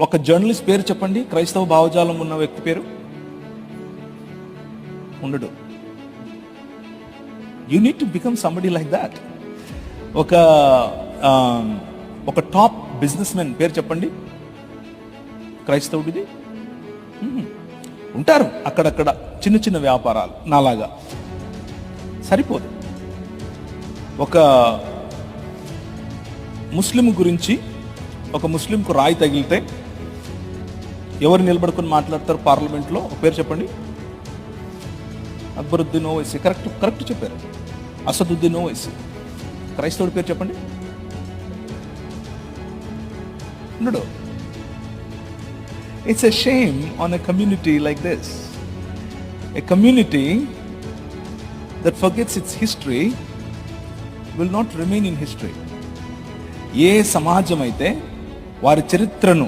ఒక జర్నలిస్ట్ పేరు చెప్పండి, క్రైస్తవ భావజాలం ఉన్న వ్యక్తి పేరు. ఉండడు. You need to become somebody like that. ఒక టాప్ బిజినెస్ మెన్ పేరు చెప్పండి, క్రైస్తవుడిది. ఉంటారు అక్కడక్కడ చిన్న చిన్న వ్యాపారాలు నాలాగా, సరిపోదు. ఒక ముస్లిం గురించి, ఒక ముస్లింకు రాయి తగిలితే ఎవరు నిలబడుకొని మాట్లాడతారు పార్లమెంట్లో? ఒక పేరు చెప్పండి. అక్బరుద్దీన్ ఓవైసీ. కరెక్ట్ చెప్పారు. అసదుద్దీన్ ఓవైసీ. క్రైస్తవుడి పేరు చెప్పండి. ఉండడు. It's a shame on a community like this. A community that forgets its history will not remain in history. ఏ సమాజం అయితే వారి చరిత్రను